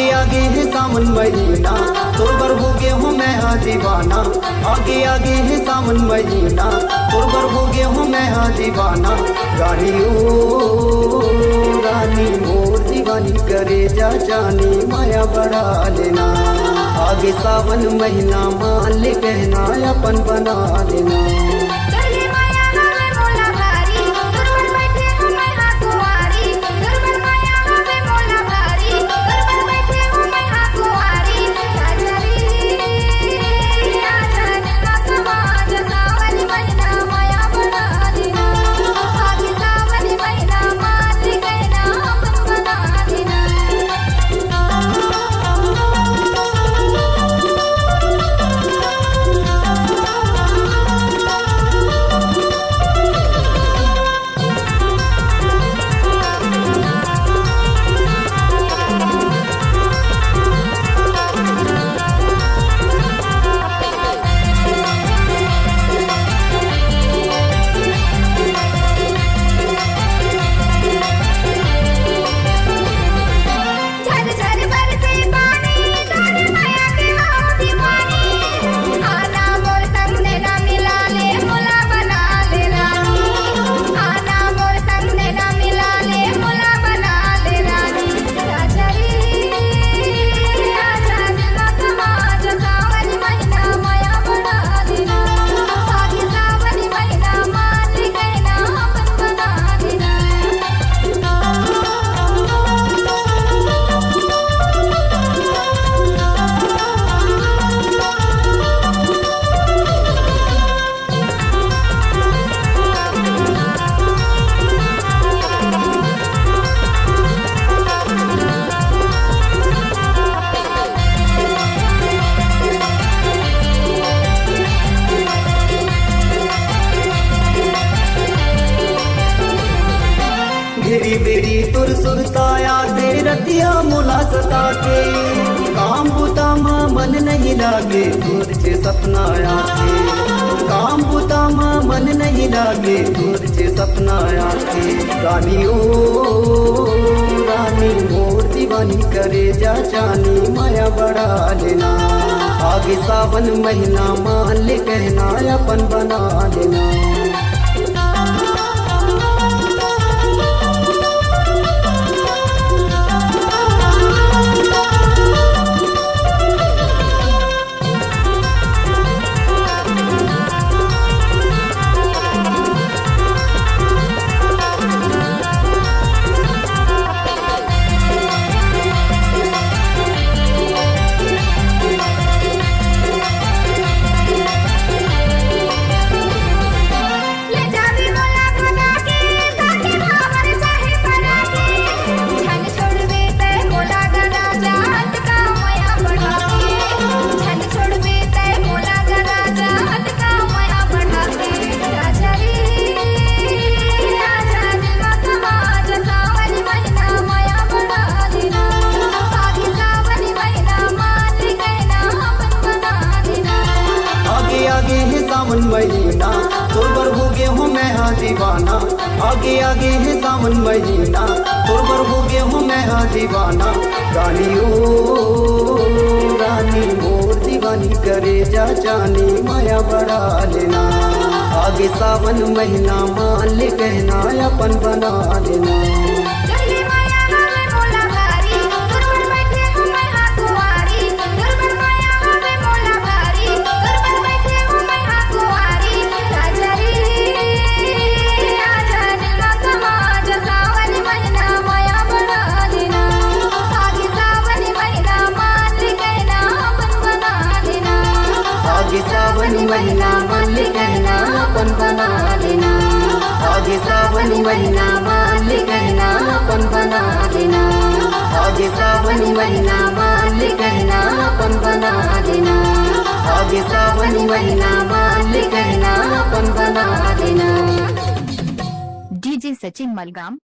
आगे आगे है सावन महीना, तोर बर हो गए हूँ मैं हाँ दीवाना। आगे आगे है सावन महीना, तोर बर हो गए हूँ मैं हाँ दीवाना। रानी ओ रानी मोर दीवानी करे जा जानी माया बढ़ा लेना। आगे सावन महीना मान ले कहना अपन बना लेना। बेरी बेरी तुर सुरताया दे रतिया मुला सता के। काम बुता माँ मन नहीं लागे दूर से सपना आके। काम बुता माँ मन नहीं लागे दूर से सपना आके। रानी ओ रानी मोर दीवानी करे जा जानी माया बढ़ा लेना। आगे सावन महीना मान ले कहना अपन बना लेना। सावन महीना तोर बर हो गए हूँ मैं हाँ दीवाना। आगे आगे है सावन महीना, तोर बर हो गए हूँ मैं हाँ दीवाना। रानी ओ रानी मोर दीवानी करे जा जानी माया बढ़ा लेना। आगे सावन महीना मान ले कहना अपन बना लेना। सावन महीना मान ले कहना अपन बना लेना। आगे सावन महीना मान ले कहना अपन बना लेना। आगे सावन महीना मान ले कहना अपन बना लेना। आगे सावन महीना मान ले कहना अपन बना लेना। डीजे सचिन मलगाम।